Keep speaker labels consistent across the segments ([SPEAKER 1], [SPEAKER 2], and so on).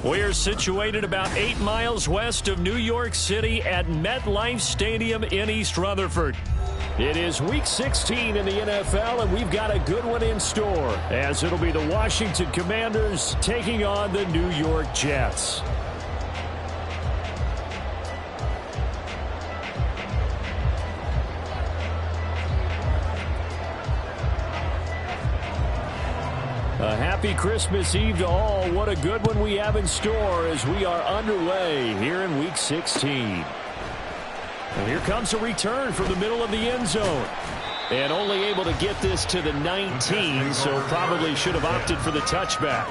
[SPEAKER 1] We're situated about 8 miles west of New York City at MetLife Stadium in East Rutherford. It is Week 16 in the NFL, and we've got a good one in store, as it'll be the Washington Commanders taking on the New York Jets. A happy Christmas Eve to all. What a good one we have in store as we are underway here in Week 16. And here comes a return from the middle of the end zone. And only able to get this to the 19, so probably should have opted for the touchback.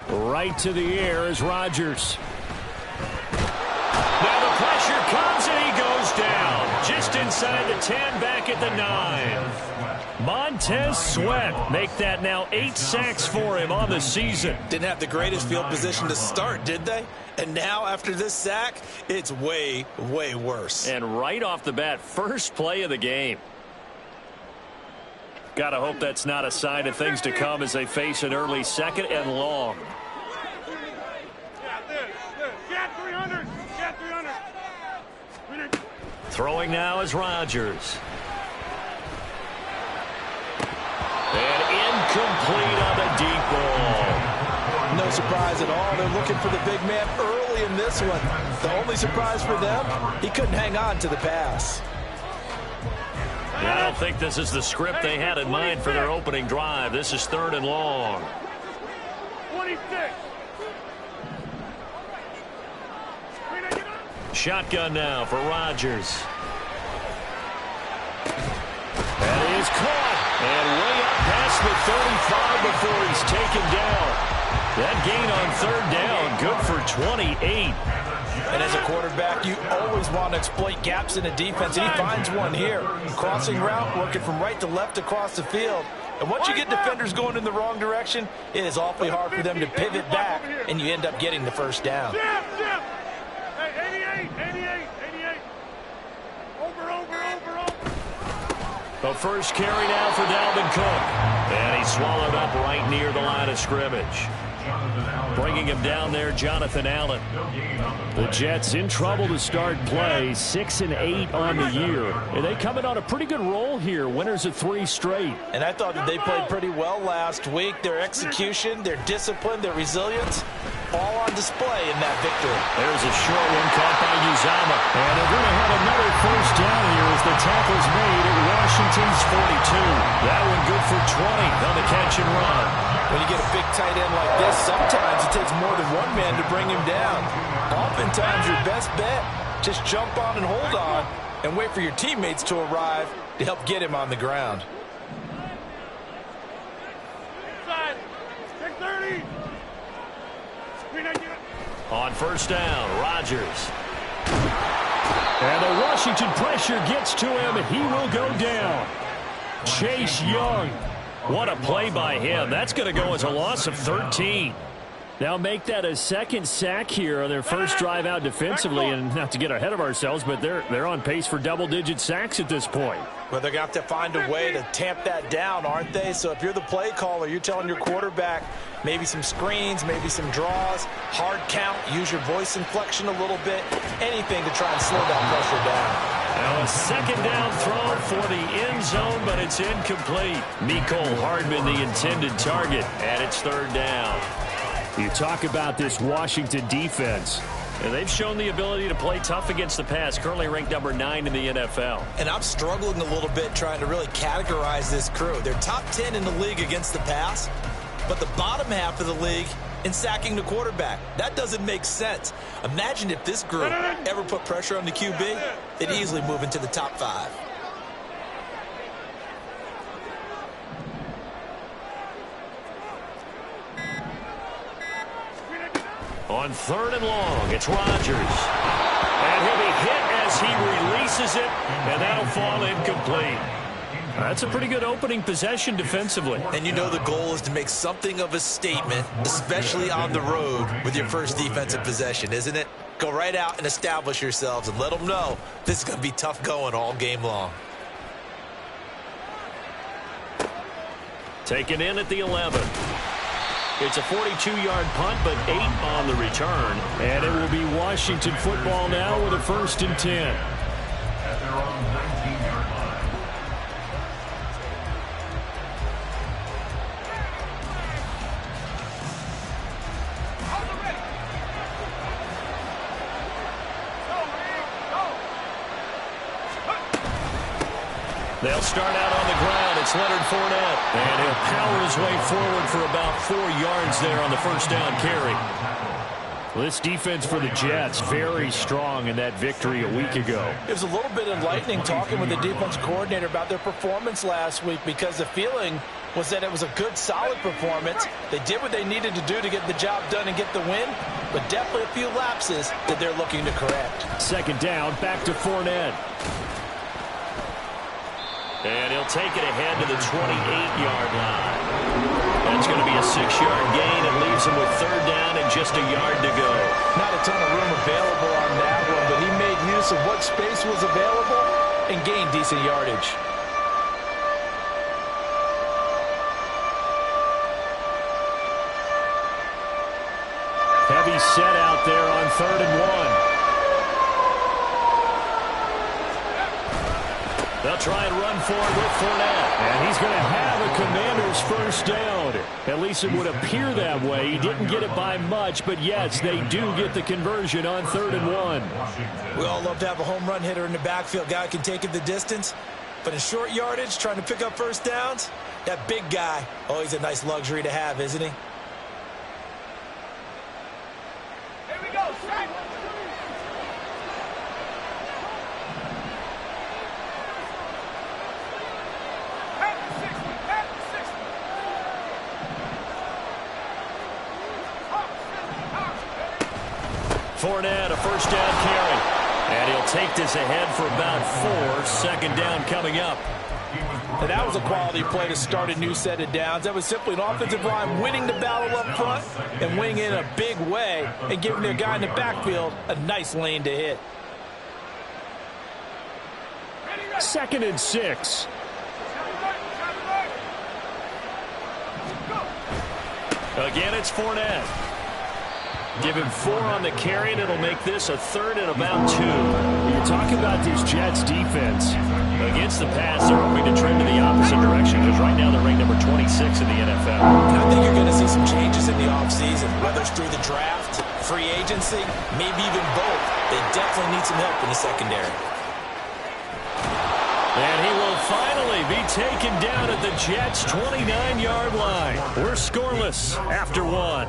[SPEAKER 1] Right to the air is Rodgers. Now the pressure comes and he goes down. Just inside the 10, back at the 9. Montez Sweat make that now 8 sacks for him on the season.
[SPEAKER 2] Didn't have the greatest field position to start, did they? And now after this sack, it's way, way worse.
[SPEAKER 1] And right off the bat, first play of the game. Gotta hope that's not a sign of things to come as they face an early 2nd and long. Throwing now is Rodgers. And incomplete on the deep ball.
[SPEAKER 2] No surprise at all. They're looking for the big man early in this one. The only surprise for them, he couldn't hang on to the pass.
[SPEAKER 1] I don't think this is the script they had in mind for their opening drive. This is 3rd and long.
[SPEAKER 3] 26.
[SPEAKER 1] Shotgun now for Rodgers. That is caught. And way up past the 35 before he's taken down. That gain on 3rd down, good for 28.
[SPEAKER 2] And as a quarterback, you always want to exploit gaps in the defense, and he finds one here. Crossing route, working from right to left across the field. And once you get defenders going in the wrong direction, it is awfully hard for them to pivot back, and you end up getting the first down.
[SPEAKER 3] Hey, 88. Over.
[SPEAKER 1] The first carry now for Dalvin Cook. And he's swallowed up right near the line of scrimmage. Bringing him down there, Jonathan Allen. The Jets in trouble to start play, 6-8 on the year. And they come in on a pretty good roll here, winners of 3 straight.
[SPEAKER 2] And I thought that they played pretty well last week. Their execution, their discipline, their resilience, all on display in that victory.
[SPEAKER 1] There's a short one caught by Uzomah. And they're going to have another first down here as the tackle's made at Washington's 42. That one good for 20 on the catch and run.
[SPEAKER 2] When you get a big tight end like this, sometimes it takes more than one man to bring him down. Oftentimes, your best bet, just jump on and hold on and wait for your teammates to arrive to help get him on the ground.
[SPEAKER 3] Inside. 630.
[SPEAKER 1] On first down, Rodgers. And the Washington pressure gets to him, and he will go down. Chase Young. What a play by him. That's going to go as a loss of 13. Now make that a 2nd sack here on their first drive out defensively. And not to get ahead of ourselves, but they're on pace for double-digit sacks at this point.
[SPEAKER 2] Well, they're going to have to find a way to tamp that down, aren't they? So if you're the play caller, you're telling your quarterback maybe some screens, maybe some draws, hard count, use your voice inflection a little bit, anything to try and slow that pressure down.
[SPEAKER 1] Now a 2nd down throw for the end zone, but it's incomplete. Mecole Hardman, the intended target, and it's 3rd down. You talk about this Washington defense, and they've shown the ability to play tough against the pass, currently ranked number 9 in the NFL.
[SPEAKER 2] And I'm struggling a little bit trying to really categorize this crew. They're top 10 in the league against the pass, but the bottom half of the league in sacking the quarterback. That doesn't make sense. Imagine if this group ever put pressure on the QB, they'd easily move into the top 5.
[SPEAKER 1] On 3rd and long, it's Rodgers. And he'll be hit as he releases it, and that'll fall incomplete. That's a pretty good opening possession defensively.
[SPEAKER 2] And you know the goal is to make something of a statement, especially on the road with your first defensive possession, isn't it? Go right out and establish yourselves and let them know this is going to be tough going all game long.
[SPEAKER 1] Taken in at the 11. It's a 42-yard punt, but 8 on the return. And it will be Washington football now with a 1st and 10.
[SPEAKER 4] At their own 19-yard line.
[SPEAKER 1] They'll start out on the ground. It's Leonard Fournette. And he'll power his way forward for about 4 yards there on the first down carry. Well, this defense for the Jets, very strong in that victory a week ago.
[SPEAKER 5] It was a little bit enlightening talking with the defense coordinator about their performance last week, because the feeling was that it was a good, solid performance. They did what they needed to do to get the job done and get the win, but definitely a few lapses that they're looking to correct.
[SPEAKER 1] 2nd down, back to Fournette. And he'll take it ahead to the 28-yard line. That's going to be a 6-yard gain. It leaves him with 3rd down and just a yard to go.
[SPEAKER 5] Not a ton of room available on that one, but he made use of what space was available and gained decent yardage.
[SPEAKER 1] Heavy set out there on 3rd and 1. They'll try and run forward with Fournette. And he's going to have a Commander's 1st down. At least it would appear that way. He didn't get it by much, but yes, they do get the conversion on 3rd and 1.
[SPEAKER 2] We all love to have a home run hitter in the backfield. Guy can take it the distance. But in short yardage, trying to pick up 1st downs, that big guy, always a nice luxury to have, isn't he?
[SPEAKER 3] Here we go, strike.
[SPEAKER 1] Fournette, a 1st down carry. And he'll take this ahead for about 4. 2nd down coming up.
[SPEAKER 5] And that was a quality play to start a new set of downs. That was simply an offensive line winning the battle up front and winning in a big way and giving their guy in the backfield a nice lane to hit.
[SPEAKER 1] 2nd and 6. Again, it's Fournette. Give him 4 on the carry, and it'll make this a 3rd and about 2. You're talking about this Jets defense. Against the pass, they're hoping to trend in the opposite direction, because right now they're ranked number 26 in the NFL.
[SPEAKER 2] And I think you're going to see some changes in the offseason, whether it's through the draft, free agency, maybe even both. They definitely need some help in the secondary.
[SPEAKER 1] And he will finally be taken down at the Jets' 29-yard line. We're scoreless after 1.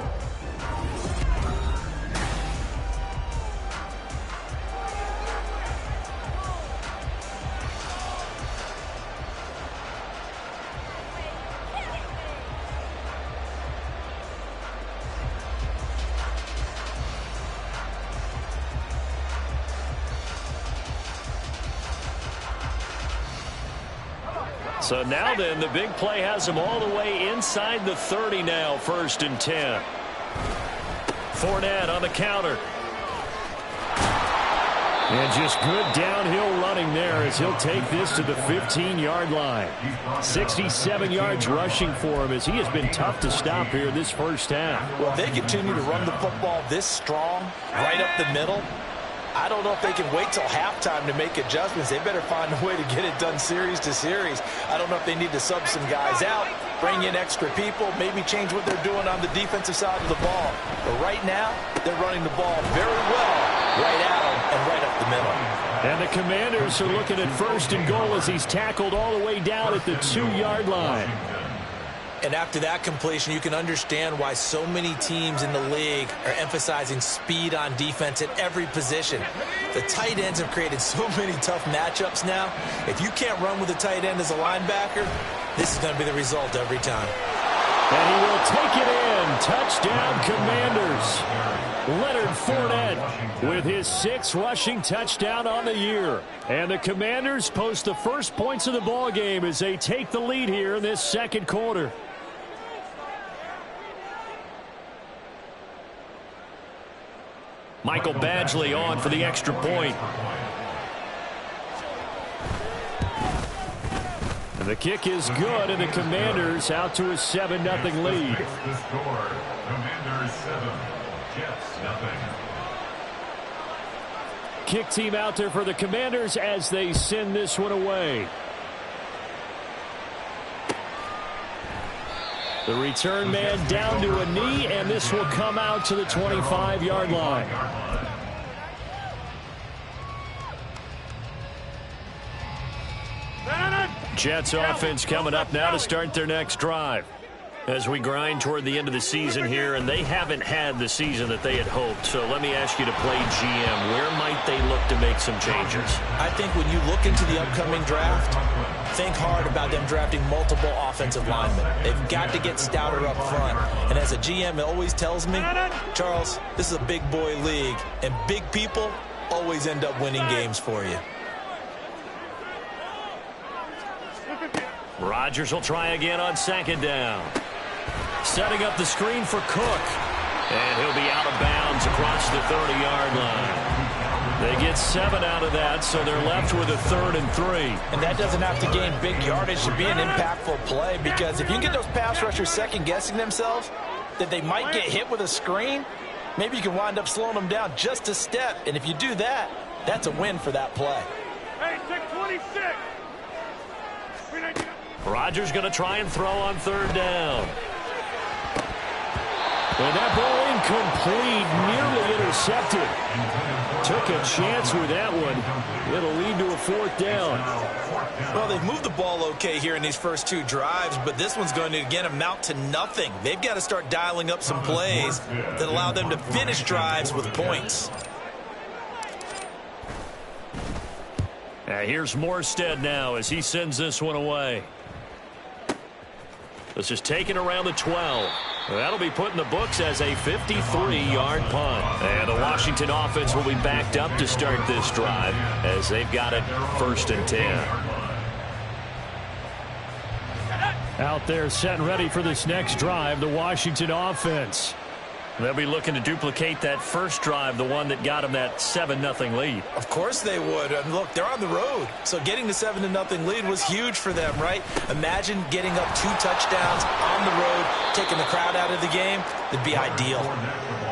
[SPEAKER 1] So now then, the big play has him all the way inside the 30 now, 1st and 10. Fournette on the counter. And just good downhill running there as he'll take this to the 15-yard line. 67 yards rushing for him as he has been tough to stop here this first half.
[SPEAKER 5] Well, they continue to run the football this strong, right up the middle. I don't know if they can wait till halftime to make adjustments. They better find a way to get it done series to series. I don't know if they need to sub some guys out, bring in extra people, maybe change what they're doing on the defensive side of the ball. But right now, they're running the ball very well right at them and right up the middle.
[SPEAKER 1] And the Commanders are looking at 1st and goal as he's tackled all the way down at the 2-yard line.
[SPEAKER 2] And after that completion, you can understand why so many teams in the league are emphasizing speed on defense at every position. The tight ends have created so many tough matchups now. If you can't run with a tight end as a linebacker, this is going to be the result every time.
[SPEAKER 1] And he will take it in. Touchdown, Commanders. Fournette with his 6th rushing touchdown on the year. And the Commanders post the first points of the ball game as they take the lead here in this second quarter. Michael Badgley on for the extra point. And the kick is good, and the Commanders out to a 7-0 lead.
[SPEAKER 4] The score, Commanders 7, Jets 0.
[SPEAKER 1] Kick team out there for the Commanders as they send this one away. The return man down to a knee, and this will come out to the 25-yard line. Jets offense coming up now to start their next drive. As we grind toward the end of the season here, and they haven't had the season that they had hoped. So let me ask you to play GM. Where might they look to make some changes?
[SPEAKER 2] I think when you look into the upcoming draft, think hard about them drafting multiple offensive linemen. They've got to get stouter up front. And as a GM, it always tells me, Charles, this is a big boy league, and big people always end up winning games for you.
[SPEAKER 1] Rodgers will try again on 2nd down. Setting up the screen for Cook. And he'll be out of bounds across the 30-yard line. They get 7 out of that, so they're left with a 3rd and 3.
[SPEAKER 2] And that doesn't have to gain big yardage to be an impactful play, because if you can get those pass rushers second-guessing themselves, that they might get hit with a screen, maybe you can wind up slowing them down just a step. And if you do that, that's a win for that play.
[SPEAKER 3] Hey, take 26.
[SPEAKER 1] Rodgers going to try and throw on 3rd down. And that ball incomplete, nearly intercepted. Took a chance with that one. It'll lead to a 4th down.
[SPEAKER 2] Well, they've moved the ball okay here in these first 2 drives, but this one's going to, again, amount to nothing. They've got to start dialing up some plays that allow them to finish drives with points.
[SPEAKER 1] Here's Morstead now as he sends this one away. This is taken around the 12. That'll be put in the books as a 53-yard punt. And the Washington offense will be backed up to start this drive as they've got it 1st and 10. Out there set and ready for this next drive, the Washington offense. They'll be looking to duplicate that first drive, the one that got them that 7-0 lead.
[SPEAKER 2] Of course they would. And look, they're on the road. So getting the 7-0 lead was huge for them, right? Imagine getting up 2 touchdowns on the road, taking the crowd out of the game. It'd be ideal.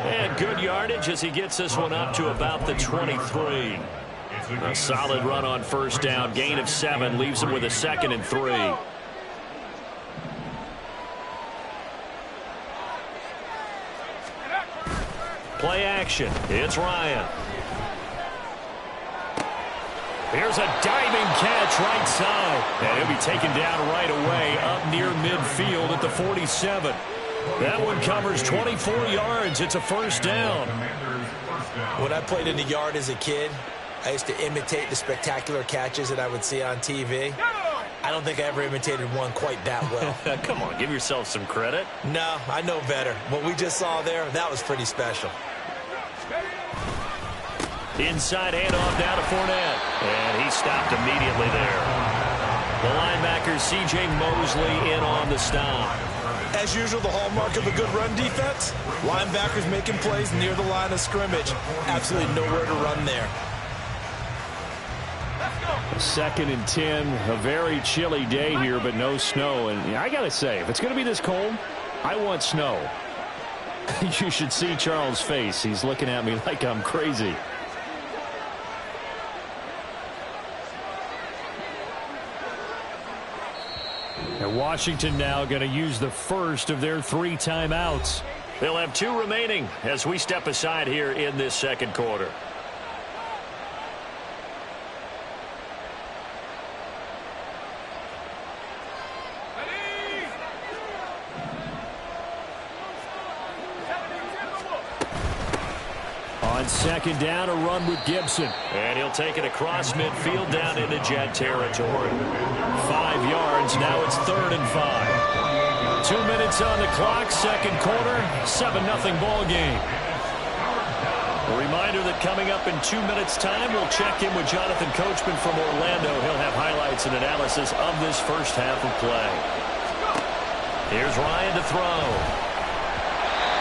[SPEAKER 1] And good yardage as he gets this one up to about the 23. A solid run on 1st down. Gain of 7 leaves him with a 2nd and 3. Play action. It's Ryan. Here's a diving catch right side. And he'll be taken down right away up near midfield at the 47. That one covers 24 yards. It's a 1st down.
[SPEAKER 2] When I played in the yard as a kid, I used to imitate the spectacular catches that I would see on TV. I don't think I ever imitated one quite that well.
[SPEAKER 1] Come on, give yourself some credit.
[SPEAKER 2] No, I know better. What we just saw there, that was pretty special.
[SPEAKER 1] Inside handoff down to Fournette. And he stopped immediately there. The linebacker, C.J. Mosley, in on the stop.
[SPEAKER 2] As usual, the hallmark of a good run defense, linebackers making plays near the line of scrimmage. Absolutely nowhere to run there.
[SPEAKER 1] 2nd and 10, a very chilly day here, but no snow. And I got to say, if it's going to be this cold, I want snow. You should see Charles' face. He's looking at me like I'm crazy. And Washington now going to use the first of their 3 timeouts. They'll have 2 remaining as we step aside here in this second quarter. On 2nd down, a run with Gibson. And he'll take it across midfield down into Jet territory. 5 yards, now it's 3rd and 5. 2 minutes on the clock, second quarter, 7-0 ball game. Reminder that coming up in 2 minutes' time, we'll check in with Jonathan Coachman from Orlando. He'll have highlights and analysis of this first half of play. Here's Ryan to throw.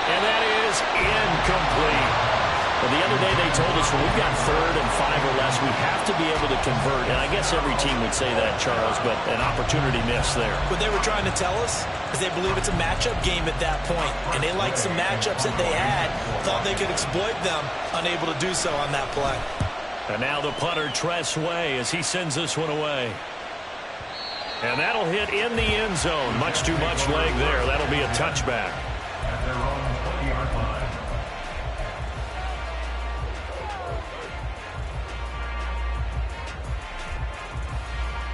[SPEAKER 1] And that is incomplete. Well, the other day they told us when we've got 3rd and 5 or less, we have to be able to convert. And I guess every team would say that, Charles, but an opportunity missed there.
[SPEAKER 2] What they were trying to tell us is they believe it's a matchup game at that point. And they liked some matchups that they had, thought they could exploit them, unable to do so on that play.
[SPEAKER 1] And now the punter, Tress Way, as he sends this one away. And that'll hit in the end zone. Much too much leg there. That'll be a touchback.
[SPEAKER 4] At their own 20-yard line.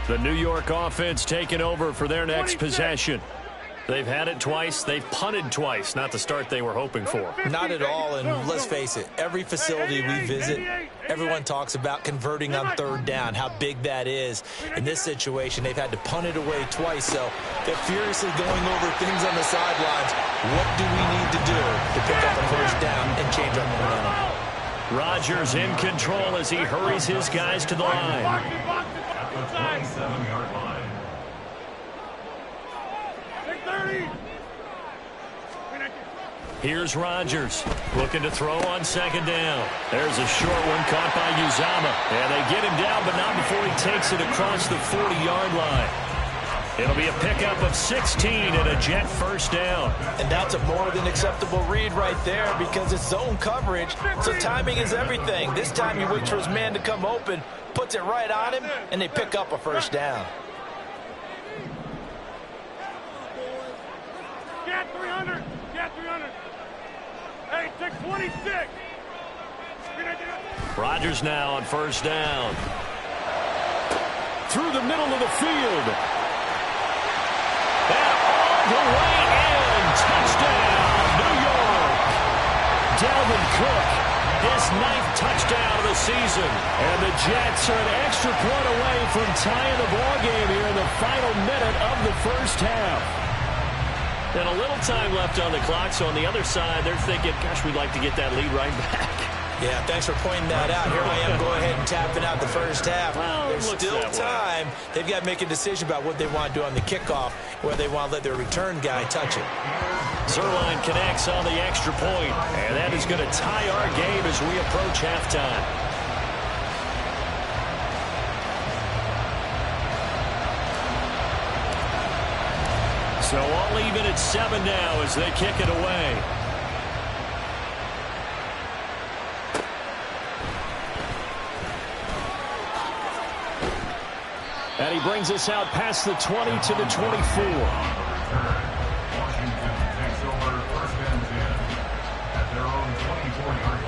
[SPEAKER 1] The New York offense taking over for their next possession. They've had it twice. They've punted twice. Not the start they were hoping for.
[SPEAKER 2] Not at all, and let's face it, every facility we visit, everyone talks about converting on 3rd down, how big that is. In this situation, they've had to punt it away twice, so they're furiously going over things on the sidelines. What do we need to do to pick up a 1st down and change our momentum?
[SPEAKER 1] Rodgers in control as he hurries his guys to the line.
[SPEAKER 4] 27-yard line.
[SPEAKER 3] 30.
[SPEAKER 1] Here's Rodgers looking to throw on 2nd down. There's a short one caught by Uzama. And they get him down, but not before he takes it across the 40-yard line. It'll be a pickup of 16 and a Jet 1st down.
[SPEAKER 5] And that's a more than acceptable read right there because it's zone coverage, so timing is everything. This time he waits for his man to come open, puts it right on him, and they pick up a 1st down.
[SPEAKER 3] Get 300. Get 300. Hey, take 26.
[SPEAKER 1] Rodgers now on 1st down. Through the middle of the field. And all the way in. Touchdown, New York. Dalvin Cook, his 9th touchdown of the season. And the Jets are an extra point away from tying the ballgame here in the final minute of the first half. And a little time left on the clock, so on the other side, they're thinking, gosh, we'd like to get that lead right back.
[SPEAKER 2] Yeah, thanks for pointing that out. Here I am, go ahead and tapping out the first half.
[SPEAKER 1] Well,
[SPEAKER 2] There's still time. They've got to make a decision about what they want to do on the kickoff, whether they want to let their return guy touch it.
[SPEAKER 1] Zuerlein connects on the extra point, and that is going to tie our game as we approach halftime. So all even at 7 now as they kick it away. And he brings us out past the 20 to the 24.
[SPEAKER 4] Washington takes over 1st and 10 at their own 24-yard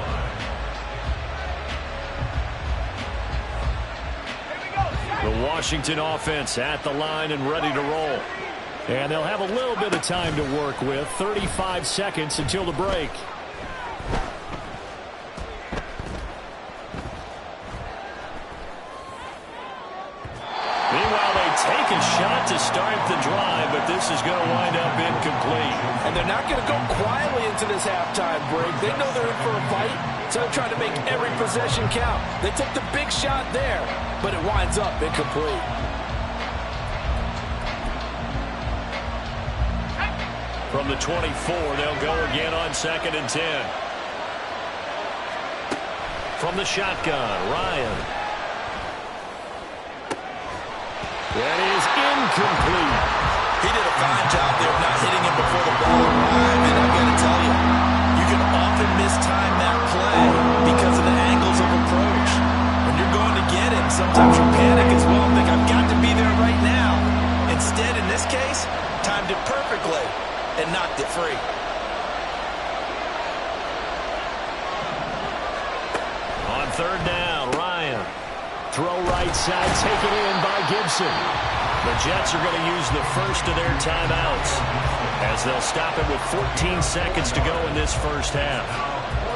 [SPEAKER 4] line.
[SPEAKER 1] The Washington offense at the line and ready to roll. And they'll have a little bit of time to work with. 35 seconds until the break. Meanwhile, they take a shot to start the drive, but this is going to wind up incomplete.
[SPEAKER 5] And they're not going to go quietly into this halftime break. They know they're in for a fight, so they're trying to make every possession count. They took the big shot there, but it winds up incomplete.
[SPEAKER 1] From the 24, they'll go again on 2nd and 10. From the shotgun, Ryan. That is incomplete.
[SPEAKER 2] He did a fine job there of not hitting him before the ball arrived, and I've got to tell you, you can often mistime that play because of the angles of approach. When you're going to get him, sometimes you panic as well and think, I've got to be there right now. Instead, in this case, timed it perfectly and knocked it free.
[SPEAKER 1] On 3rd down, Ryan. Throw right side, taken in by Gibson. The Jets are going to use the first of their timeouts as they'll stop it with 14 seconds to go in this first half.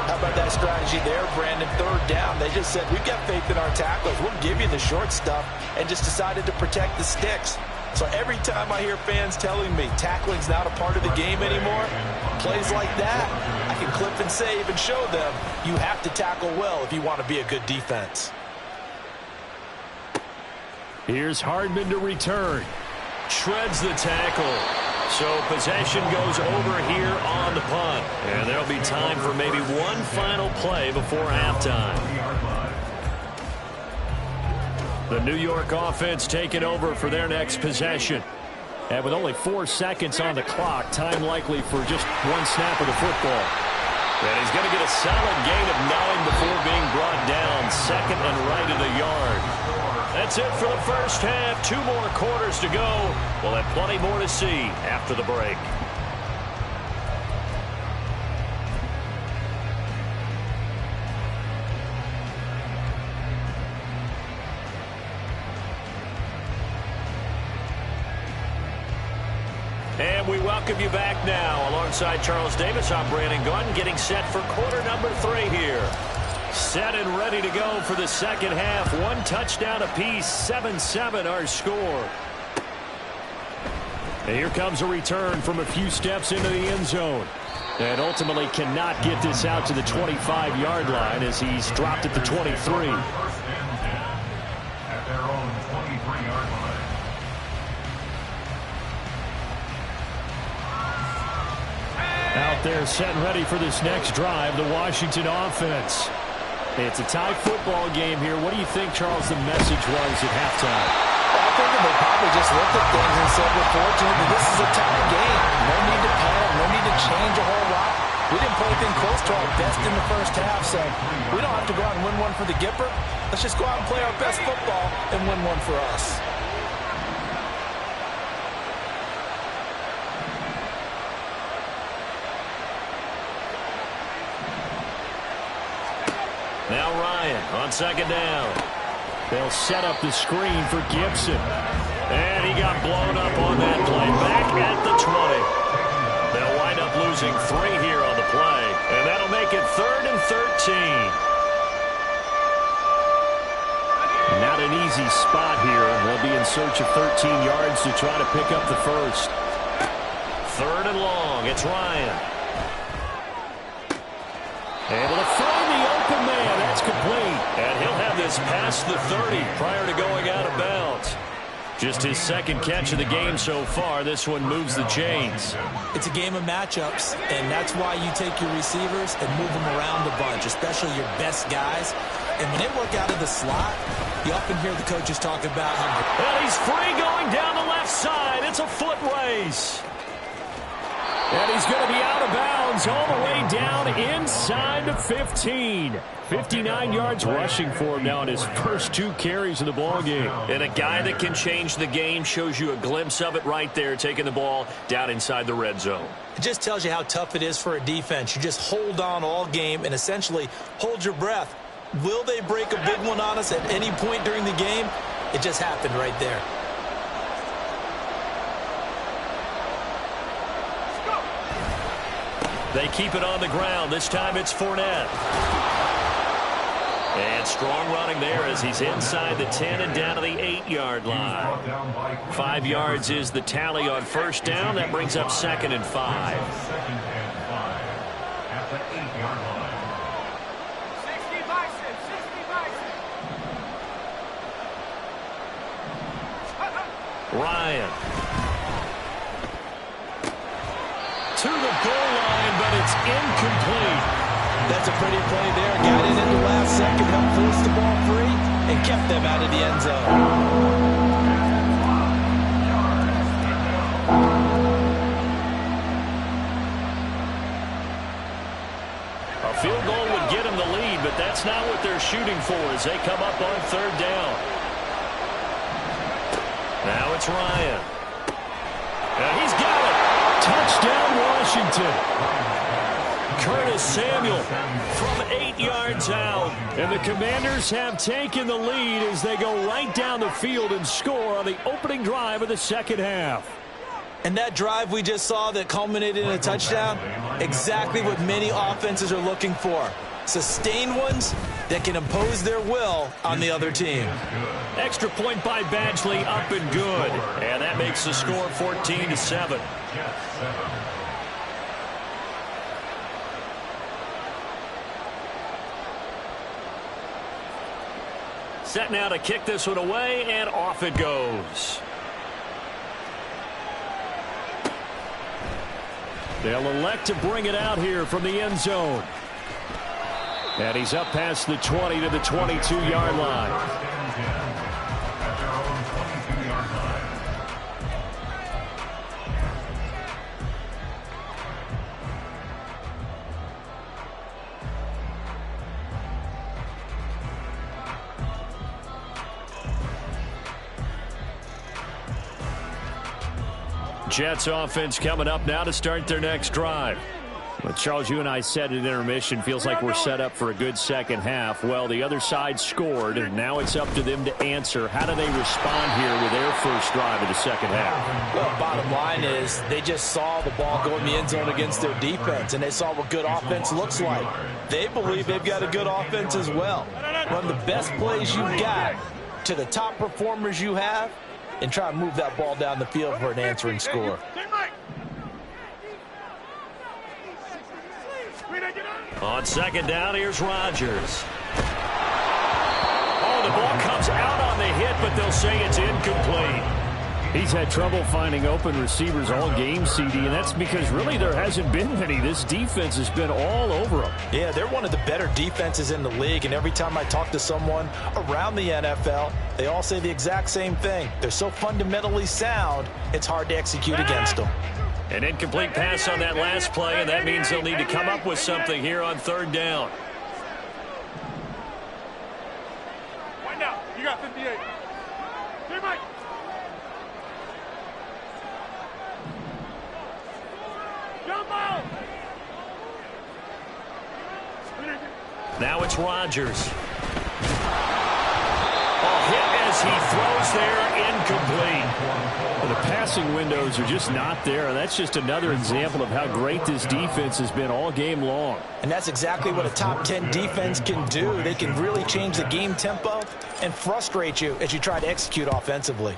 [SPEAKER 5] How about that strategy there, Brandon? 3rd down. They just said, we've got faith in our tacklers. We'll give you the short stuff, and just decided to protect the sticks. So every time I hear fans telling me tackling's not a part of the game anymore, plays like that, I back and clip and save and show them you have to tackle well if you want to be a good defense.
[SPEAKER 1] Here's Hardman to return. Shreds the tackle. So possession goes over here on the punt. And there'll be time for maybe one final play before halftime. The New York offense taking over for their next possession. And with only 4 seconds on the clock, time likely for just one snap of the football. And he's going to get a solid gain of 9 before being brought down. Second and right of the yard. That's it for the first half. 2 more quarters to go. We'll have plenty more to see after the break. And we welcome you back now. Alongside Charles Davis, I'm Brandon Gunn, getting set for quarter number 3 here. Set and ready to go for the second half. 1 touchdown apiece, 7-7 our score. And here comes a return from a few steps into the end zone. And ultimately cannot get this out to the 25-yard line as he's dropped at the 23.
[SPEAKER 4] First and 10 at their own 23-yard line.
[SPEAKER 1] Out there set and ready for this next drive, the Washington offense. It's a tie football game here. What do you think, Charles, the message was at halftime?
[SPEAKER 5] Well, I think they probably just looked at things and said, we're fortunate that this is a tie game. No need to panic, no need to change a whole lot. We didn't play anything close to our best in the first half, so we don't have to go out and win one for the Gipper. Let's just go out and play our best football and win one for us.
[SPEAKER 1] Now Ryan on second down. They'll set up the screen for Gibson. And he got blown up on that play. Back at the 20. They'll wind up losing 3 here on the play. And that'll make it 3rd and 13. Not an easy spot here. They'll be in search of 13 yards to try to pick up the first. 3rd and long. It's Ryan. Able to find the open man. That's complete. And he'll have this past the 30 prior to going out of bounds. Just his second catch of the game so far. This one moves the chains.
[SPEAKER 2] It's a game of matchups, and that's why you take your receivers and move them around a bunch, especially your best guys. And when they work out of the slot, you often hear the coaches talk about how...
[SPEAKER 1] And he's free going down the left side. It's a foot race. And he's going to be out of bounds all the way down inside the 15. 59 yards rushing for him now in his first 2 carries of the ball game.
[SPEAKER 2] And a guy that can change the game shows you a glimpse of it right there, taking the ball down inside the red zone. It just tells you how tough it is for a defense. You just hold on all game and essentially hold your breath. Will they break a big one on us at any point during the game? It just happened right there.
[SPEAKER 1] They keep it on the ground. This time it's Fournette. And strong running there as he's inside the 10 and down to the 8-yard line. 5 yards is the tally on first down. That brings up 2nd and 5.
[SPEAKER 4] 2nd and 5 at the 8-yard line.
[SPEAKER 3] 60 bison, 60 bison.
[SPEAKER 1] Ryan. To the goal line, but it's incomplete.
[SPEAKER 2] That's a pretty play there. Got it in the last second, helped force the ball free, and kept them out of the end zone.
[SPEAKER 1] A field goal would get them the lead, but that's not what they're shooting for as they come up on 3rd down. Now it's Ryan. And he's got it. Touchdown, Washington. Curtis Samuel from 8 yards out. And the Commanders have taken the lead as they go right down the field and score on the opening drive of the second half.
[SPEAKER 2] And that drive we just saw that culminated in a touchdown, exactly what many offenses are looking for. Sustained ones that can impose their will on the other team.
[SPEAKER 1] Extra point by Badgley, up and good. And that makes the score 14-7. Set now to kick this one away, and off it goes. They'll elect to bring it out here from the end zone. And he's up past the 20 to the 22-yard line. Jets offense coming up now to start their next drive. Well, Charles, you and I said at intermission, feels like we're set up for a good second half. Well, the other side scored, and now it's up to them to answer. How do they respond here with their first drive of the second half?
[SPEAKER 5] Well, bottom line is they just saw the ball go in the end zone against their defense, and they saw what good offense looks like. They believe they've got a good offense as well. Run the best plays you've got to the top performers you have, and try to move that ball down the field for an answering score.
[SPEAKER 1] On second down, here's Rodgers. Oh, the ball comes out on the hit, but they'll say it's incomplete. He's had trouble finding open receivers all game, CD, and that's because really there hasn't been many. This defense has been all over them.
[SPEAKER 5] Yeah, they're one of the better defenses in the league, and every time I talk to someone around the NFL, they all say the exact same thing. They're so fundamentally sound, it's hard to execute against them.
[SPEAKER 1] An incomplete pass on that last play, and that means they'll need to come up with something here on third down.
[SPEAKER 3] Wind out. You got 58. Hey, Mike. Jump out.
[SPEAKER 1] Now it's Rodgers. Hit as he throws there, incomplete. Well, the passing windows are just not there. That's just another example of how great this defense has been all game long.
[SPEAKER 5] And that's exactly what a top 10 defense can do. They can really change the game tempo and frustrate you as you try to execute offensively.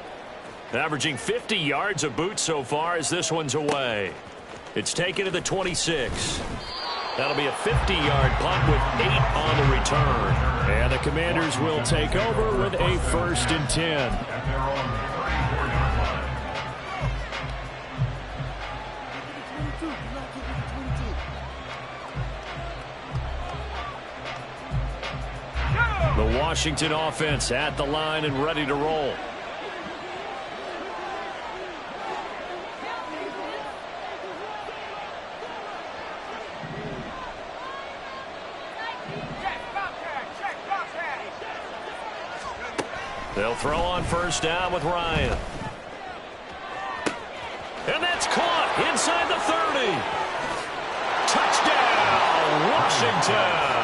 [SPEAKER 1] Averaging 50 yards a boot so far as this one's away. It's taken to the 26. That'll be a 50-yard punt with 8 on the return. And the Commanders will take over with a 1st and 10. The Washington offense at the line and ready to roll. They'll throw on first down with Ryan. And that's caught inside the 30. Touchdown, Washington.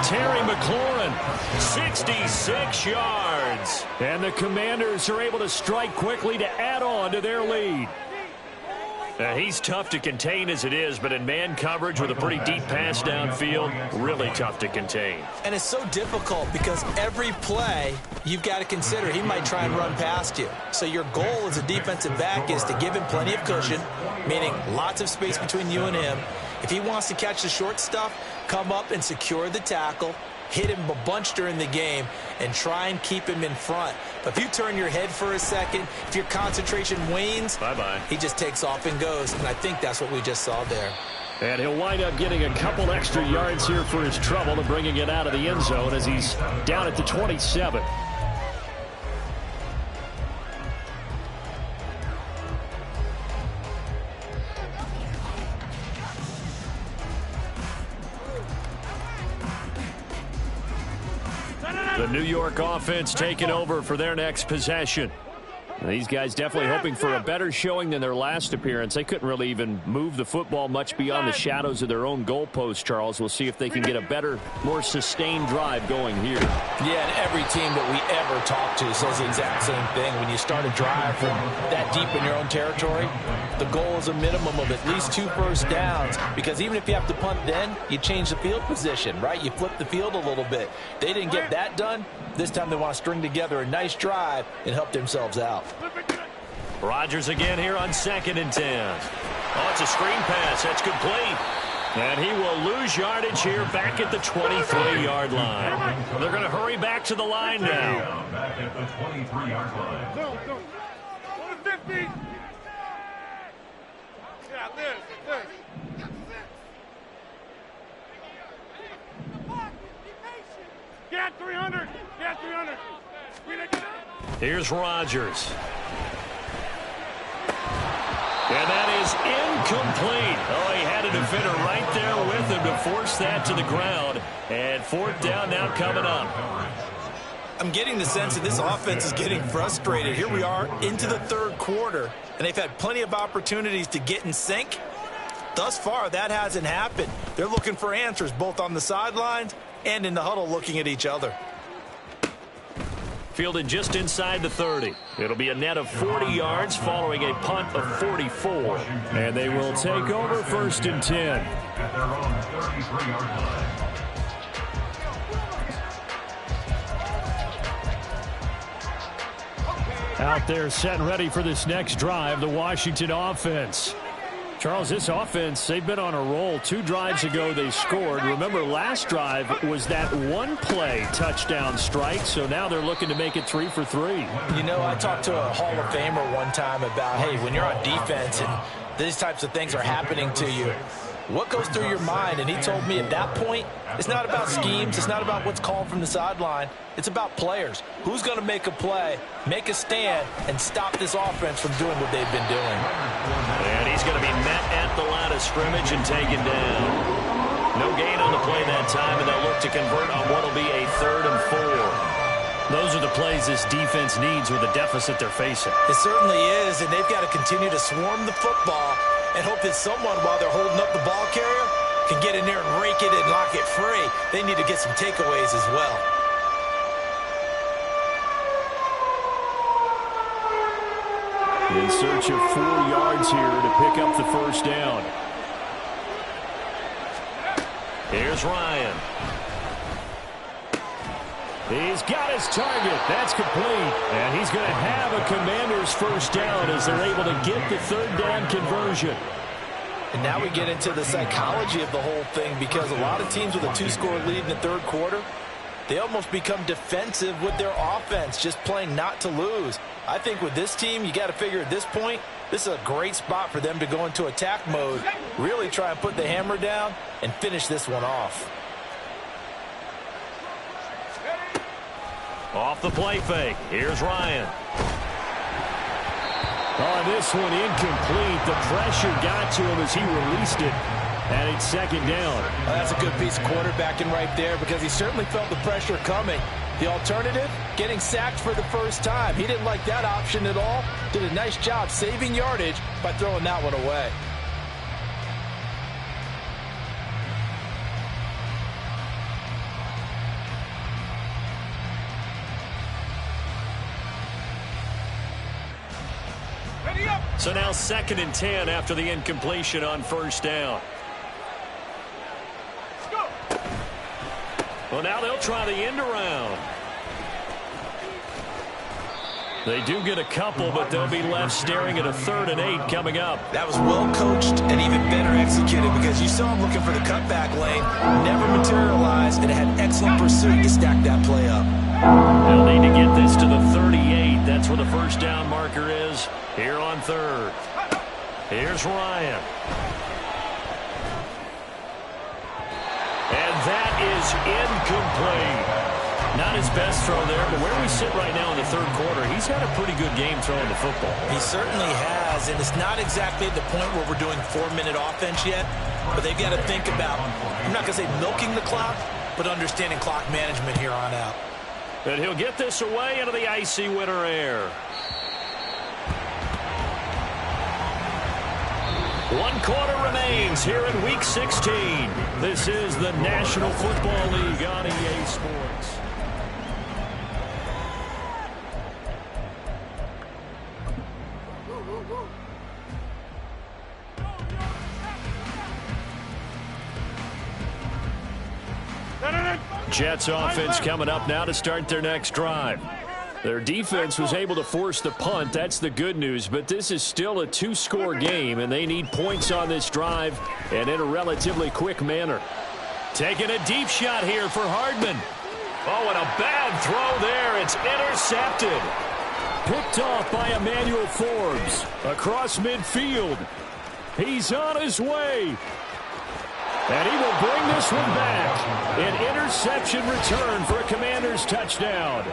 [SPEAKER 1] Terry McLaurin, 66 yards. And the Commanders are able to strike quickly to add on to their lead. He's tough to contain as it is, but in man coverage with a pretty deep pass downfield, really tough to contain.
[SPEAKER 2] And it's so difficult because every play you've got to consider he might try and run past you. So your goal as a defensive back is to give him plenty of cushion, meaning lots of space between you and him. If he wants to catch the short stuff, come up and secure the tackle, hit him a bunch during the game, and try and keep him in front. But if you turn your head for a second, if your concentration wanes,
[SPEAKER 1] bye-bye.
[SPEAKER 2] He just takes off and goes, and I think that's what we just saw there.
[SPEAKER 1] And he'll wind up getting a couple extra yards here for his trouble and bringing it out of the end zone as he's down at the 27. The New York offense taking over for their next possession. These guys definitely hoping for a better showing than their last appearance. They couldn't really even move the football much beyond the shadows of their own goalpost, Charles. We'll see if they can get a better, more sustained drive going here.
[SPEAKER 5] Yeah, and every team that we ever talk to says the exact same thing. When you start a drive from that deep in your own territory, the goal is a minimum of at least 2 first downs, because even if you have to punt then, you change the field position, right? You flip the field a little bit. They didn't get that done. This time they want to string together a nice drive and help themselves out.
[SPEAKER 1] Rodgers again here on 2nd and 10. Oh, it's a screen pass. That's complete. And he will lose yardage here back at the 23-yard line. They're going to hurry back to the line now.
[SPEAKER 4] Back at the 23-yard line.
[SPEAKER 3] Go. 50. Yeah, this. Get 300.
[SPEAKER 1] Here's Rodgers. And that is incomplete. Oh, he had a defender right there with him to force that to the ground. And fourth down now coming up.
[SPEAKER 2] I'm getting the sense that this offense is getting frustrated. Here we are into the third quarter, and they've had plenty of opportunities to get in sync. Thus far, that hasn't happened. They're looking for answers both on the sidelines and in the huddle looking at each other.
[SPEAKER 1] Fielded just inside the 30. It'll be a net of 40 yards following a punt of 44. And they will take over 1st and 10.
[SPEAKER 4] At their own 33-yard line.
[SPEAKER 1] Out there set and ready for this next drive, the Washington offense. Charles, this offense, they've been on a roll. 2 drives ago they scored. Remember, last drive was that one-play touchdown strike, so now they're looking to make it 3 for 3.
[SPEAKER 5] You know, I talked to a Hall of Famer one time about, hey, when you're on defense and these types of things are happening to you, what goes through your mind? And he told me at that point, it's not about schemes. It's not about what's called from the sideline. It's about players. Who's going to make a play, make a stand, and stop this offense from doing what they've been doing?
[SPEAKER 1] And he's going to be met at the line of scrimmage and taken down. No gain on the play that time, and they'll look to convert on what will be a 3rd and 4. Those are the plays this defense needs with the deficit they're facing.
[SPEAKER 2] It certainly is, and they've got to continue to swarm the football and hope that someone, while they're holding up the ball carrier, can get in there and rake it and lock it free. They need to get some takeaways as well.
[SPEAKER 1] In search of 4 yards here to pick up the 1st down. Here's Ryan. He's got his target. That's complete. And he's going to have a Commanders 1st down as they're able to get the 3rd down conversion.
[SPEAKER 5] And now we get into the psychology of the whole thing, because a lot of teams with a 2-score lead in the third quarter, they almost become defensive with their offense, just playing not to lose. I think with this team, you got to figure at this point, this is a great spot for them to go into attack mode, really try and put the hammer down and finish this one off.
[SPEAKER 1] Off the play fake. Here's Ryan. Oh, this one incomplete. The pressure got to him as he released it. And it's 2nd down.
[SPEAKER 5] Well, that's a good piece of quarterbacking right there, because he certainly felt the pressure coming. The alternative, getting sacked for the first time. He didn't like that option at all. Did a nice job saving yardage by throwing that one away.
[SPEAKER 1] So now 2nd and 10 after the incompletion on 1st down. Well, now they'll try the end around. They do get a couple, but they'll be left staring at a 3rd and 8 coming up.
[SPEAKER 2] That was well coached and even better executed, because you saw him looking for the cutback lane, never materialized, and had excellent pursuit to stack that play up.
[SPEAKER 1] They'll need to get this to the 38. That's where the 1st down marker is here on 3rd. Here's Ryan. And that is incomplete. Not his best throw there, but where we sit right now in the 3rd quarter, he's had a pretty good game throwing the football.
[SPEAKER 2] He certainly has, and it's not exactly at the point where we're doing 4-minute offense yet, but they've got to think about, I'm not going to say milking the clock, but understanding clock management here on out.
[SPEAKER 1] And he'll get this away into the icy winter air. 1 quarter remains here in Week 16. This is the National Football League on EA Sports. Jets offense coming up now to start their next drive. Their defense was able to force the punt. That's the good news. But this is still a two-score game, and they need points on this drive and in a relatively quick manner. Taking a deep shot here for Hardman. Oh, and a bad throw there. It's intercepted. Picked off by Emmanuel Forbes across midfield. He's on his way. And he will bring this one back. An interception return for a Commanders touchdown.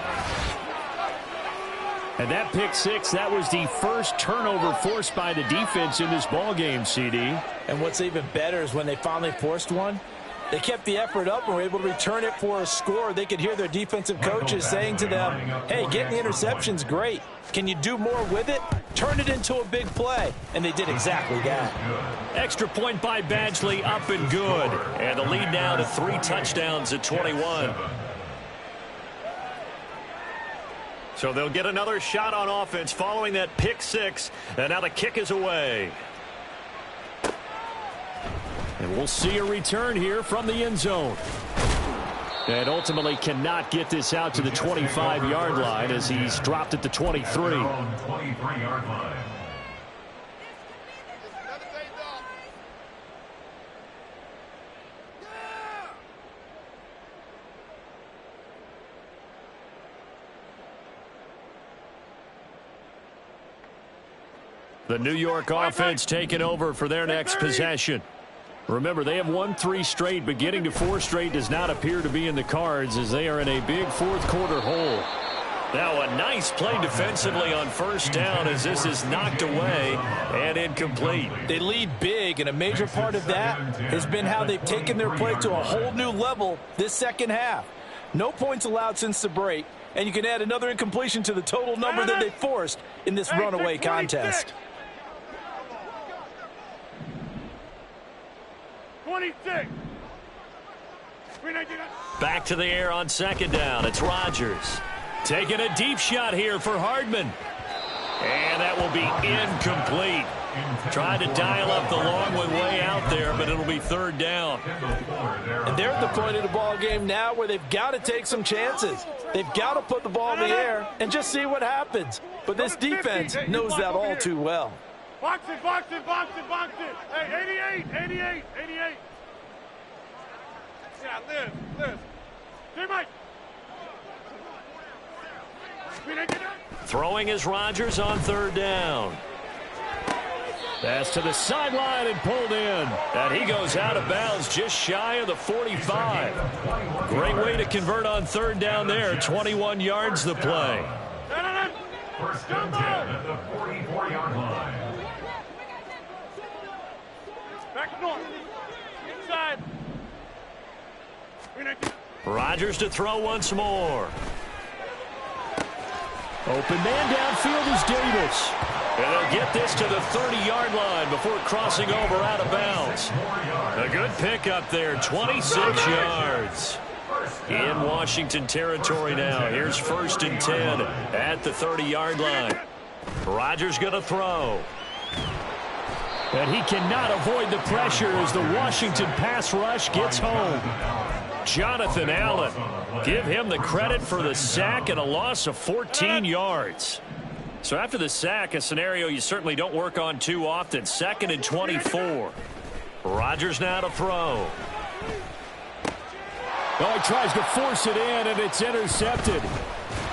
[SPEAKER 1] And that pick six, that was the first turnover forced by the defense in this ballgame, CD.
[SPEAKER 5] And what's even better is when they finally forced one, they kept the effort up and were able to return it for a score. They could hear their defensive coaches saying to them, hey, getting the interception's great. Can you do more with it? Turn it into a big play. And they did exactly that.
[SPEAKER 1] Extra point by Badgley, up and good. And the lead now to 3 touchdowns at 21. So they'll get another shot on offense following that pick six. And now the kick is away. And we'll see a return here from the end zone. And ultimately cannot get this out to the 25-yard line as he's dropped at the 23.
[SPEAKER 4] 23-yard line.
[SPEAKER 1] The New York offense taking over for their next possession. Remember, they have won 3 straight, but getting to 4 straight does not appear to be in the cards as they are in a big fourth-quarter hole. Now a nice play defensively on first down as this is knocked away and incomplete.
[SPEAKER 5] They lead big, and a major part of that has been how they've taken their play to a whole new level this second half. No points allowed since the break, and you can add another incompletion to the total number that they forced in this runaway contest.
[SPEAKER 3] 26.
[SPEAKER 1] Back to the air on second down. It's Rodgers. Taking a deep shot here for Hardman. And that will be incomplete. Trying to dial up the long one way out there, but it'll be third down.
[SPEAKER 5] And they're at the point of the ball game now where they've got to take some chances. They've got to put the ball in the air and just see what happens. But this defense knows that all too well.
[SPEAKER 3] Box it, box it, box it, box it. Hey, 88, 88, 88. Yeah, Liz. Hey, Mike.
[SPEAKER 1] Throwing is Rodgers on third down. Pass to the sideline and pulled in. And he goes out of bounds just shy of the 45. Great way to convert on third down there. 21 yards the play.
[SPEAKER 4] First and 10 at the 44-yard line.
[SPEAKER 3] Back north. Inside.
[SPEAKER 1] Rodgers to throw once more. Open man downfield is Davis. And they'll get this to the 30-yard line before crossing over out of bounds. A good pickup there, 26 yards. In Washington territory now. Here's first and 10 at the 30-yard line. Rodgers going to throw. And he cannot avoid the pressure as the Washington pass rush gets home. Jonathan Allen, give him the credit for the sack and a loss of 14 yards. So after the sack, a scenario you certainly don't work on too often. 2nd and 24. Rodgers now to throw. Oh, he tries to force it in, and it's intercepted.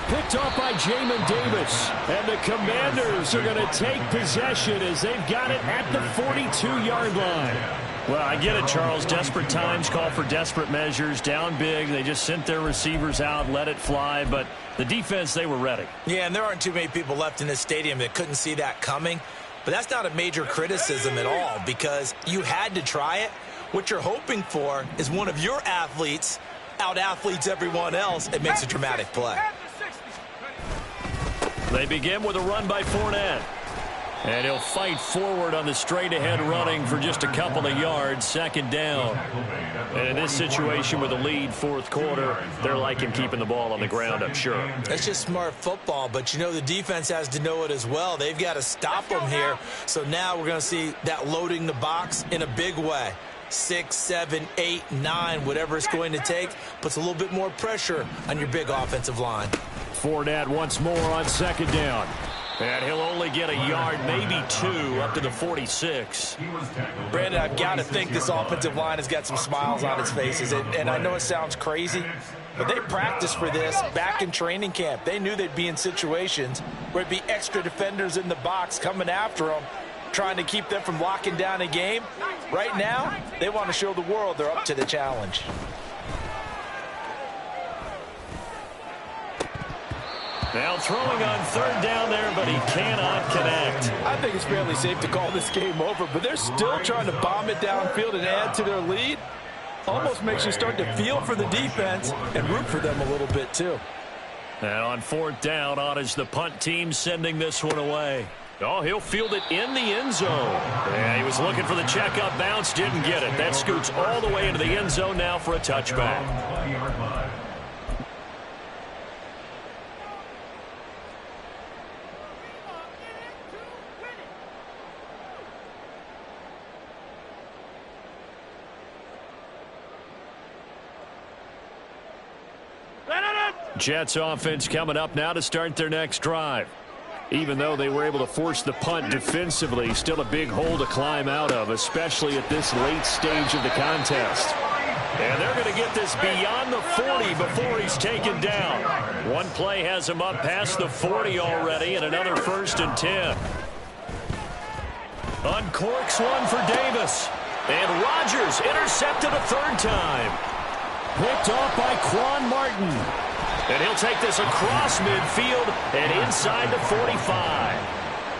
[SPEAKER 1] Picked off by Jamin Davis. And the Commanders are going to take possession as they've got it at the 42-yard line. Well, I get it, Charles. Desperate times call for desperate measures. Down big. They just sent their receivers out, let it fly. But the defense, they were ready.
[SPEAKER 2] Yeah, and there aren't too many people left in this stadium that couldn't see that coming. But that's not a major criticism at all because you had to try it. What you're hoping for is one of your athletes out-athletes everyone else and makes a dramatic play.
[SPEAKER 1] They begin with a run by Fournette. And he'll fight forward on the straight-ahead running for just a couple of yards, 2nd down. And in this situation with a lead, 4th quarter, they're liking keeping the ball on the ground, I'm sure.
[SPEAKER 2] That's just smart football, but you know the defense has to know it as well. They've got to stop them here. So now we're going to see that loading the box in a big way. 6, 7, 8, 9, whatever it's going to take, puts a little bit more pressure on your big offensive line.
[SPEAKER 1] Fournette once more on second down. And he'll only get a yard, maybe 2, up to the 46.
[SPEAKER 5] Brandon, I've got to think this offensive line has got some smiles on its faces. And I know it sounds crazy, but they practiced for this back in training camp. They knew they'd be in situations where it'd be extra defenders in the box coming after them, trying to keep them from locking down a game. Right now, they want to show the world they're up to the challenge.
[SPEAKER 1] Now throwing on third down there, but he cannot connect.
[SPEAKER 5] I think it's fairly safe to call this game over, but they're still trying to bomb it downfield and add to their lead. Almost makes you start to feel for the defense and root for them a little bit too.
[SPEAKER 1] And on fourth down, on is the punt team sending this one away. Oh, he'll field it in the end zone. Yeah, he was looking for the checkup bounce, didn't get it. That scoots all the way into the end zone now for a touchback. Jets offense coming up now to start their next drive. Even though they were able to force the punt defensively, still a big hole to climb out of, especially at this late stage of the contest. And they're going to get this beyond the 40 before he's taken down. One play has him up past the 40 already, and another 1st and 10. Uncorks one for Davis. And Rodgers intercepted a third time. Picked off by Quan Martin. And he'll take this across midfield and inside the 45.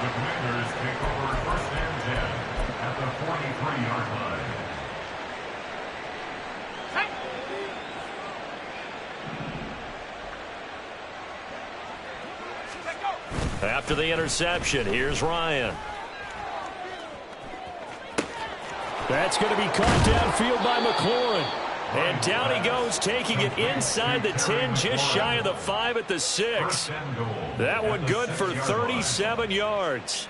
[SPEAKER 4] The Commanders take over 1st and 10 at the 43-yard line.
[SPEAKER 1] After the interception, here's Ryan. That's going to be caught downfield by McLaurin. And down he goes, taking it inside the 10, just shy of the 5 at the 6. That one good for 37 yards.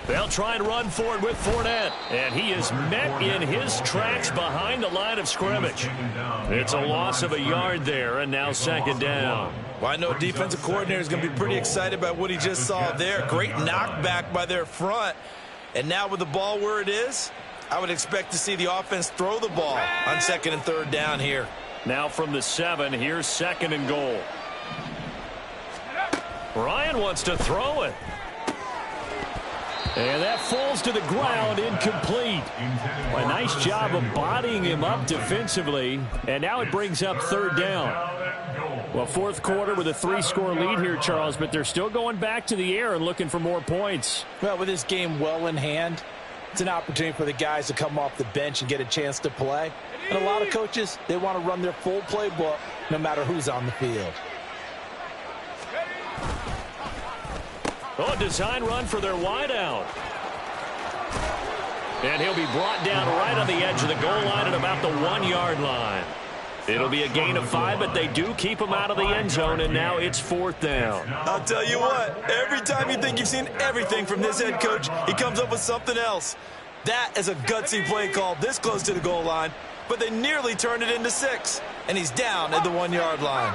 [SPEAKER 1] They'll try and run for it with Fournette. And he is met in his tracks behind the line of scrimmage. It's a loss of a yard there, and now second down.
[SPEAKER 2] Well, I know defensive coordinator is going to be pretty excited about what he just saw there. Great knockback by their front. And now with the ball where it is, I would expect to see the offense throw the ball on 2nd and 3rd down here.
[SPEAKER 1] Now from the 7, here's 2nd and goal. Ryan wants to throw it. And that falls to the ground, incomplete. A nice job of bodying him up defensively. And now it brings up 3rd down. Well, 4th quarter with a 3-score lead here, Charles, but they're still going back to the air and looking for more points.
[SPEAKER 5] Well, with this game well in hand, it's an opportunity for the guys to come off the bench and get a chance to play. And a lot of coaches, they want to run their full playbook no matter who's on the field.
[SPEAKER 1] Oh, design run for their wideout. And he'll be brought down right on the edge of the goal line at about the 1-yard line. It'll be a gain of 5, but they do keep him out of the end zone, and now it's 4th down.
[SPEAKER 2] I'll tell you what, every time you think you've seen everything from this head coach, he comes up with something else. That is a gutsy play call this close to the goal line, but they nearly turned it into 6, and he's down at the 1-yard line.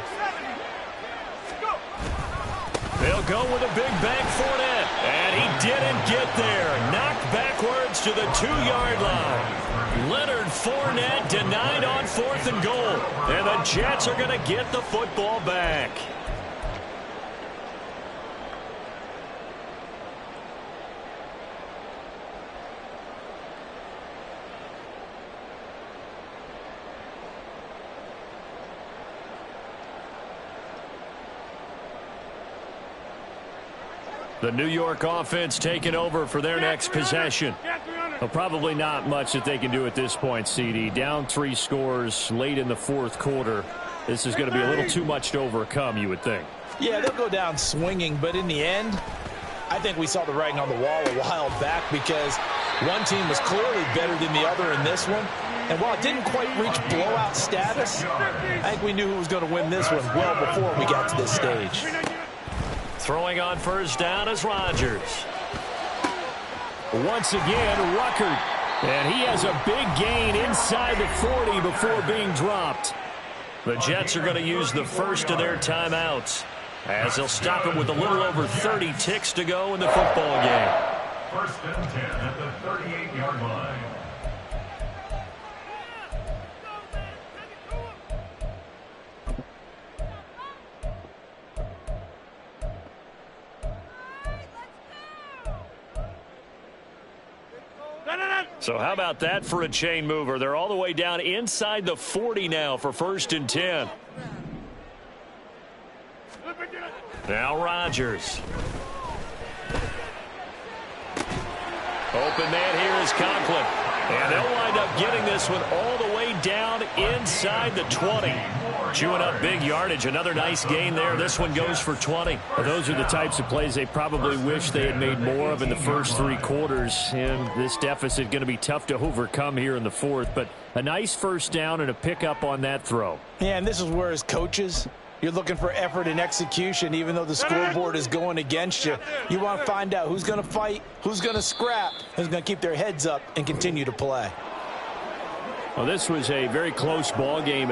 [SPEAKER 1] They'll go with a big bang Fournette, and he didn't get there. Knocked backwards to the 2-yard line. Leonard Fournette denied on 4th and goal, and the Jets are going to get the football back. The New York offense taking over for their next possession. Well, probably not much that they can do at this point, CD. Down 3 scores late in the 4th quarter. This is going to be a little too much to overcome, you would think.
[SPEAKER 5] Yeah, they'll go down swinging, but in the end, I think we saw the writing on the wall a while back because one team was clearly better than the other in this one. And while it didn't quite reach blowout status, I think we knew who was going to win this one well before we got to this stage.
[SPEAKER 1] Throwing on first down is Rodgers. Once again, Ruckert. And he has a big gain inside the 40 before being dropped. The Jets are going to use the first of their timeouts, as they'll stop it with a little over 30 ticks to go in the football game.
[SPEAKER 4] First and 10 at the 38-yard line.
[SPEAKER 1] So how about that for a chain mover? They're all the way down inside the 40 now for first and 10. Now Rodgers. Open man here is Conklin. And they'll wind up getting this one all the way down inside the 20. Chewing up big yardage. Another nice gain there. This one goes for 20.
[SPEAKER 6] Well, those are the types of plays they probably wish they had made more of in the first 3 quarters. And this deficit going to be tough to overcome here in the fourth. But a nice first down and a pickup on that throw.
[SPEAKER 5] Yeah, and this is where as coaches, you're looking for effort and execution. Even though the scoreboard is going against you, you want to find out who's going to fight, who's going to scrap, who's going to keep their heads up and continue to play.
[SPEAKER 6] Well, this was a very close ball game.